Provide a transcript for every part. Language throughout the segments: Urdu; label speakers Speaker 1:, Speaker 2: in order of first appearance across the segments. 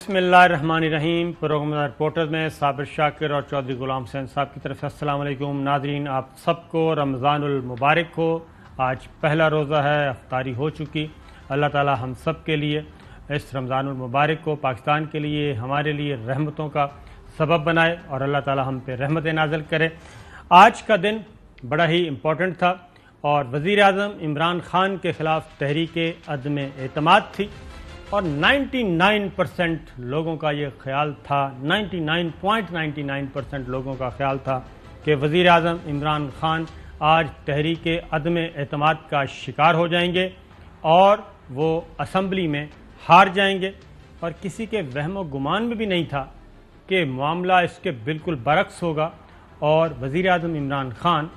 Speaker 1: بسم اللہ الرحمن الرحیم۔ پروگرام رپورٹرز میں صابر شاکر اور چودھری غلام حسین صاحب کی طرف سے السلام علیکم۔ ناظرین، آپ سب کو رمضان المبارک ہو۔ آج پہلا روزہ ہے، افطاری ہو چکی۔ اللہ تعالی ہم سب کے لیے اس رمضان المبارک کو پاکستان کے لیے، ہمارے لیے رحمتوں کا سبب بنائے اور اللہ تعالی ہم پہ رحمت نازل کرے۔ آج کا دن بڑا ہی امپورٹنٹ تھا اور وزیر اعظم عمران خان کے خلاف تحریک عدم اعتماد تھی اور 99% لوگوں کا یہ خیال تھا، 99.99% لوگوں کا خیال تھا کہ وزیر اعظم عمران خان آج تحریک عدم اعتماد کا شکار ہو جائیں گے اور وہ اسمبلی میں ہار جائیں گے، اور کسی کے وہم و گمان میں بھی نہیں تھا کہ معاملہ اس کے بالکل برعکس ہوگا اور وزیر اعظم عمران خان،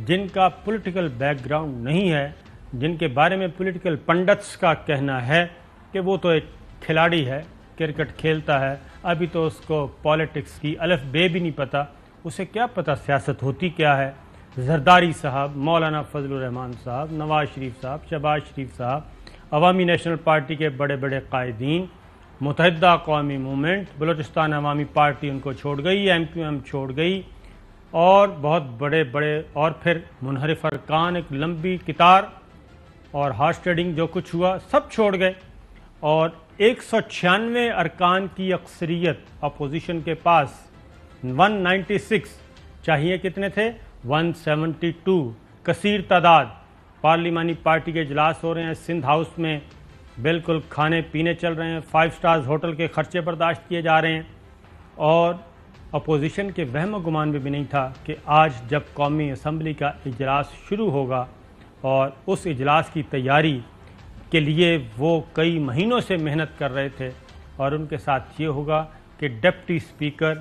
Speaker 1: جن کا پولیٹیکل بیک گراؤنڈ نہیں ہے، جن کے بارے میں پولیٹیکل پنڈتس کا کہنا ہے کہ وہ تو ایک کھلاڑی ہے، کرکٹ کھیلتا ہے، ابھی تو اس کو پالیٹکس کی الف بے بھی نہیں پتہ، اسے کیا پتہ سیاست ہوتی کیا ہے۔ زرداری صاحب، مولانا فضل الرحمان صاحب، نواز شریف صاحب، شہباز شریف صاحب، عوامی نیشنل پارٹی کے بڑے بڑے قائدین، متحدہ قومی موومنٹ، بلوچستان عوامی پارٹی ان کو چھوڑ گئی، MQM چھوڑ گئی، اور بہت بڑے بڑے اور پھر منحرف ارکان، ایک لمبی قطار، اور ہارس ٹریڈنگ جو کچھ ہوا سب چھوڑ گئے، اور 196 ارکان کی اکثریت اپوزیشن کے پاس 196، چاہیے کتنے تھے؟ 172، کثیر تعداد۔ پارلیمانی پارٹی کے اجلاس ہو رہے ہیں سندھ ہاؤس میں، بالکل کھانے پینے چل رہے ہیں، 5 سٹارز ہوٹل کے خرچے برداشت کیے جا رہے ہیں، اور اپوزیشن کے وہم و گمان میں بھی نہیں تھا کہ آج جب قومی اسمبلی کا اجلاس شروع ہوگا اور اس اجلاس کی تیاری کے لیے وہ کئی مہینوں سے محنت کر رہے تھے، اور ان کے ساتھ یہ ہوگا کہ deputy speaker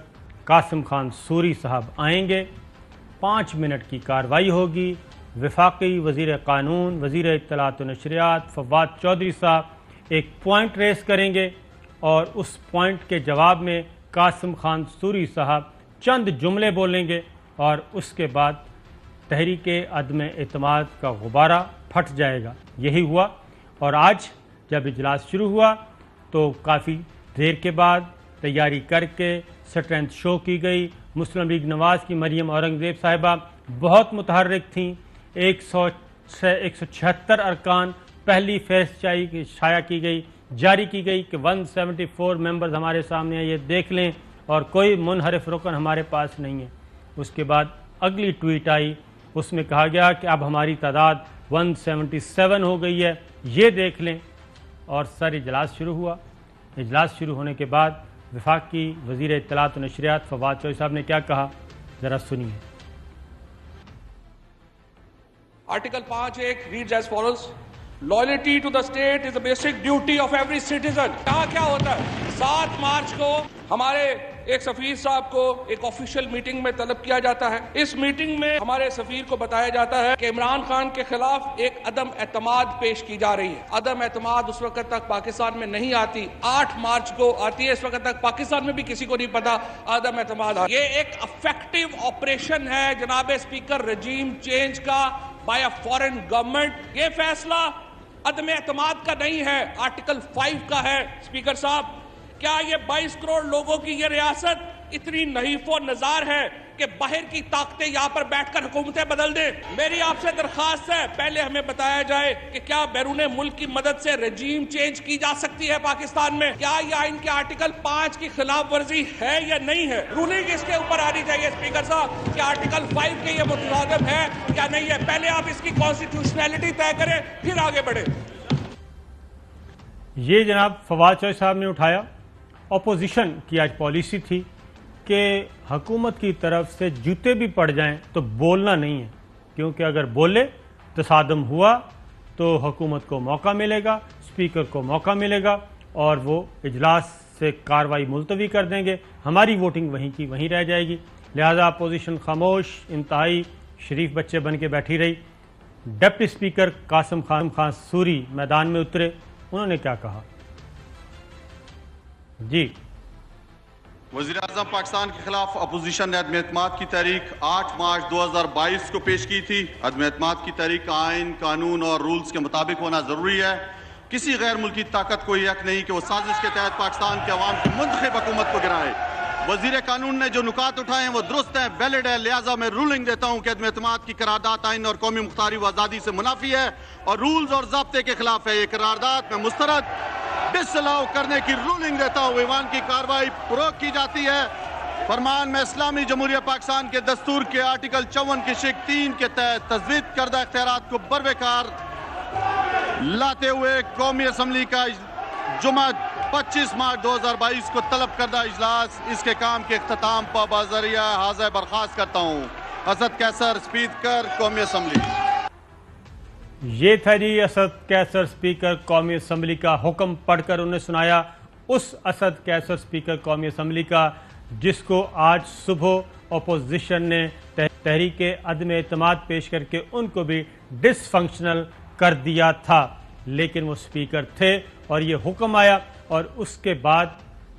Speaker 1: Qasim Khan sorry صاحب آئیں گے، 5 منٹ کی کارروائی ہوگی، وفاقی وزیر قانون، وزیر اطلاعات و نشریات فواد چودھری صاحب ایک پوائنٹ ریز کریں گے، اور اس پوائنٹ کے جواب میں قاسم خان سوری صاحب چند جملے بولیں گے، اور اس کے بعد تحریک عدم اعتماد کا غبارہ پھٹ جائے گا۔ یہی ہوا، اور آج جب اجلاس شروع ہوا تو کافی دیر کے بعد تیاری کر کے سٹرینتھ شو کی گئی۔ مسلم لیگ نواز کی مریم اورنگزیب صاحبہ بہت متحرک تھیں، 176 ارکان پہلی فہرست شائع کی گئی، جاری کی گئی کہ 174 ممبرز ہمارے سامنے ہیں، یہ دیکھ لیں، اور کوئی منحرف رکن ہمارے پاس نہیں ہے۔ اس کے بعد اگلی ٹویٹ آئی، اس میں کہا گیا کہ اب ہماری تعداد 177 ہو گئی ہے، یہ دیکھ لیں، اور سر اجلاس شروع ہوا۔ اجلاس شروع ہونے کے بعد وفاقی وزیر اطلاعات و نشریات فواد چودھری صاحب نے کیا کہا، ذرا سنیے۔
Speaker 2: Article 5(1) reads as follows: Loyalty to the state is a basic duty of every citizen. کیا ہوتا ہے؟ 7 مارچ کو ہمارے ایک سفیر صاحب کو ایک آفیشیل میٹنگ میں طلب کیا جاتا ہے۔ اس میٹنگ میں ہمارے سفیر کو بتایا جاتا ہے کہ عمران خان کے خلاف ایک عدم اعتماد پیش کی جا رہی ہے۔ عدم اعتماد اس وقت تک پاکستان میں نہیں آتی، 8 مارچ کو آتی ہے۔ اس وقت تک پاکستان میں بھی کسی کو نہیں پتا عدم اعتماد۔ یہ ایک افیکٹو آپریشن ہے جناب اسپیکر، رجیم چینج کا بائی اے فارن گورنمنٹ۔ یہ فیصلہ عدم اعتماد کا نہیں ہے، آرٹیکل 5 کا ہے۔ اسپیکر صاحب، کیا یہ 22 کروڑ لوگوں کی یہ ریاست اتنی نحیف و نزار ہے کہ باہر کی طاقتیں یہاں پر بیٹھ کر حکومتیں بدل دیں؟ میری آپ سے درخواست ہے، پہلے ہمیں بتایا جائے کہ کیا بیرون ملک کی مدد سے رجیم چینج کی جا سکتی ہے پاکستان میں؟ کیا یہ آئین کے آرٹیکل 5 کی خلاف ورزی ہے یا نہیں ہے؟ رولنگ اس کے اوپر آنی چاہیے اسپیکر صاحب کہ آرٹیکل 5 کے یہ متصادم ہے یا نہیں ہے۔ پہلے آپ اس کی کانسٹیٹیوشنلٹی طے کریں، پھر آگے بڑھیں۔
Speaker 1: یہ جناب فواد چودھری صاحب نے اٹھایا۔ اپوزیشن کی آج پالیسی تھی کہ حکومت کی طرف سے جوتے بھی پڑ جائیں تو بولنا نہیں ہے، کیونکہ اگر بولے تصادم ہوا تو حکومت کو موقع ملے گا، اسپیکر کو موقع ملے گا، اور وہ اجلاس سے کارروائی ملتوی کر دیں گے، ہماری ووٹنگ وہیں کی وہیں رہ جائے گی۔ لہذا اپوزیشن خاموش، انتہائی شریف بچے بن کے بیٹھی رہی۔ Deputy speaker Qasim Khan sorry میدان میں اترے، انہوں نے کیا کہا؟ جی،
Speaker 3: وزیر اعظم پاکستان کے خلاف اپوزیشن نے عدم اعتماد کی تحریک 8 مارچ 2022 کو پیش کی تھی۔ عدم اعتماد کی تحریک کا آئین، قانون اور رولز کے مطابق ہونا ضروری ہے۔ کسی غیر ملکی طاقت کو یہ حق نہیں کہ وہ سازش کے تحت پاکستان کے عوام کی منتخب حکومت کو گرائے۔ وزیر قانون نے جو نکات اٹھائے ہیں وہ درست ہیں، ویلڈ ہے، لہٰذا میں رولنگ دیتا ہوں کہ عدم اعتماد کی قرارداد آئین اور قومی مختاری و آزادی سے منافی ہے اور رولز اور ضابطے کے خلاف ہے۔ یہ قرارداد میں مسترد ڈسالاؤ کرنے کی رولنگ دیتا ہوں۔ ایوان کی کارروائی فروغ کی جاتی ہے۔ فرمان میں اسلامی جمہوریہ پاکستان کے دستور کے آرٹیکل 54 کی شق 3 کے تحت تجویز کردہ اختیارات کو بروقار لاتے ہوئے قومی اسمبلی کا جمعہ 25 مارچ 2022 کو طلب کردہ اجلاس اس کے کام کے اختتام پر بذریعہ حاضر برخاست کرتا ہوں۔ اسد قیصر، اسپیکر قومی اسمبلی۔
Speaker 1: یہ تھا جی اسد قیصر اسپیکر قومی اسمبلی کا حکم پڑھ کر انہیں سنایا، اس اسد قیصر اسپیکر قومی اسمبلی کا جس کو آج صبح اپوزیشن نے تحریک عدم اعتماد پیش کر کے ان کو بھی ڈس فنکشنل کر دیا تھا، لیکن وہ اسپیکر تھے اور یہ حکم آیا اور اس کے بعد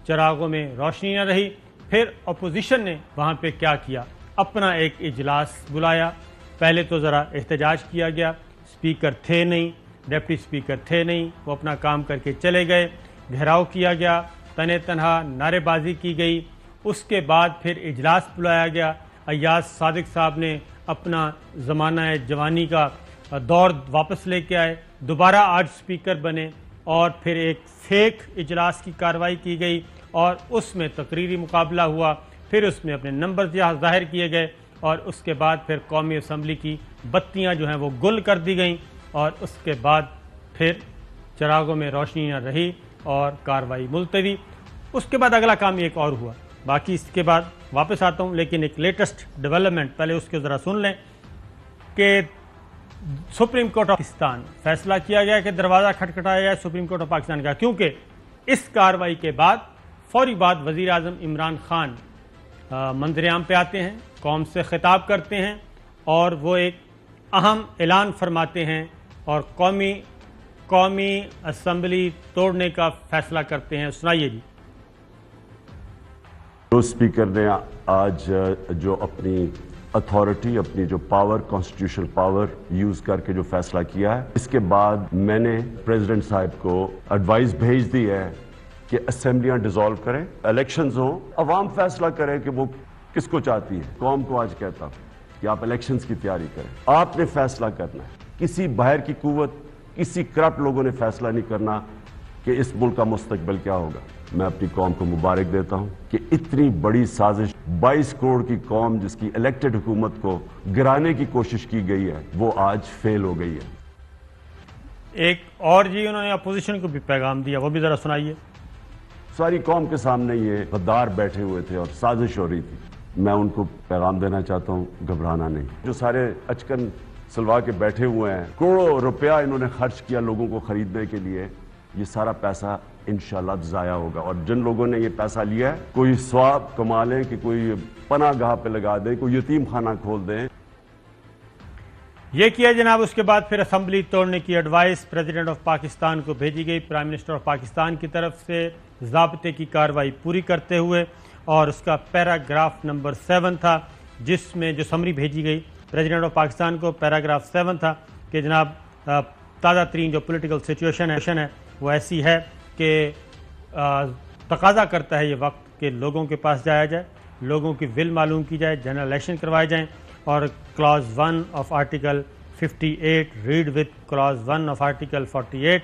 Speaker 1: چراغوں میں روشنی نہ رہی۔ پھر اپوزیشن نے وہاں پہ کیا کیا، اپنا ایک اجلاس بلایا۔ پہلے تو ذرا احتجاج کیا گیا، اسپیکر تھے نہیں، ڈپٹی اسپیکر تھے نہیں، وہ اپنا کام کر کے چلے گئے، گھیراؤ کیا گیا، تنے تنہا نعرے بازی کی گئی۔ اس کے بعد پھر اجلاس بلایا گیا، ایاز صادق صاحب نے اپنا زمانہ جوانی کا دور واپس لے کے آئے، دوبارہ آج اسپیکر بنے اور پھر ایک فیک اجلاس کی کارروائی کی گئی اور اس میں تقریری مقابلہ ہوا، پھر اس میں اپنے نمبر ظاہر کیے گئے اور اس کے بعد پھر قومی اسمبلی کی بتیاں جو ہیں وہ گل کر دی گئیں اور اس کے بعد پھر چراغوں میں روشنی نہ رہی اور کارروائی ملتوی۔ اس کے بعد اگلا کام ایک اور ہوا، باقی اس کے بعد واپس آتا ہوں، لیکن ایک لیٹسٹ ڈیولپمنٹ پہلے اس کے ذرا سن لیں کہ سپریم کورٹ آف پاکستان فیصلہ کیا گیا کہ دروازہ کھٹکھٹایا گیا سپریم کورٹ آف پاکستان کا، کیونکہ اس کارروائی کے بعد فوری بعد وزیر اعظم عمران خان منظر عام پہ آتے ہیں، قوم سے خطاب کرتے ہیں اور وہ ایک اہم اعلان فرماتے ہیں اور قومی اسمبلی توڑنے کا فیصلہ کرتے ہیں۔ سنائیے جی۔
Speaker 4: جو اسپیکر نے آج جو اپنی اتھارٹی، اپنی جو پاور، کانسٹیٹیوشنل پاور یوز کر کے جو فیصلہ کیا ہے، اس کے بعد میں نے پریزیڈنٹ صاحب کو ایڈوائز بھیج دی ہے کہ اسمبلیاں ڈیزالو کریں، الیکشنز ہوں، عوام فیصلہ کرے کہ وہ کس کو چاہتی ہے۔ قوم کو آج کہتا ہوں کہ آپ الیکشنز کی تیاری کریں، آپ نے فیصلہ کرنا ہے، کسی باہر کی قوت، کسی کرپٹ لوگوں نے فیصلہ نہیں کرنا کہ اس ملک کا مستقبل کیا ہوگا۔ میں اپنی قوم کو مبارک دیتا ہوں کہ اتنی بڑی سازش 22 کروڑ کی قوم جس کی الیکٹڈ حکومت کو گرانے کی کوشش کی گئی ہے وہ آج فیل ہو گئی ہے۔
Speaker 1: ایک اور جی انہوں نے اپوزیشن کو بھی پیغام دیا، وہ بھی ذرا سنائیے۔
Speaker 4: ساری قوم کے سامنے یہ غدار بیٹھے ہوئے تھے اور سازش ہو رہی تھی، میں ان کو پیغام دینا چاہتا ہوں گھبرانا نہیں۔ جو سارے اچکن سلوا کے بیٹھے ہوئے ہیں، کروڑوں روپیہ انہوں نے خرچ کیا لوگوں کو خریدنے کے لیے، یہ سارا پیسہ انشاءاللہ ضائع ہوگا، اور جن لوگوں نے یہ پیسہ لیا ہے کوئی ثواب کما لیں کہ کوئی پناہ گاہ پہ لگا دیں، کوئی یتیم خانہ کھول دیں۔
Speaker 1: یہ کیا جناب۔ اس کے بعد پھر اسمبلی توڑنے کی ایڈوائس پریزیڈنٹ آف پاکستان کو بھیجی گئی پرائم منسٹر آف پاکستان کی طرف سے، ضابطے کی کارروائی پوری کرتے ہوئے، اور اس کا پیراگراف نمبر 7 تھا جس میں جو سمری بھیجی گئی پریزیڈنٹ آف پاکستان کو، پیراگراف 7 تھا کہ جناب تازہ ترین جو پولیٹیکل سچویشن ہے وہ ایسی ہے کہ تقاضا کرتا ہے یہ وقت کہ لوگوں کے پاس جایا جائے، لوگوں کی ول معلوم کی جائے، جنرل الیکشن کروائے جائیں، اور clause 1 of article 58 read with clause 1 of article 48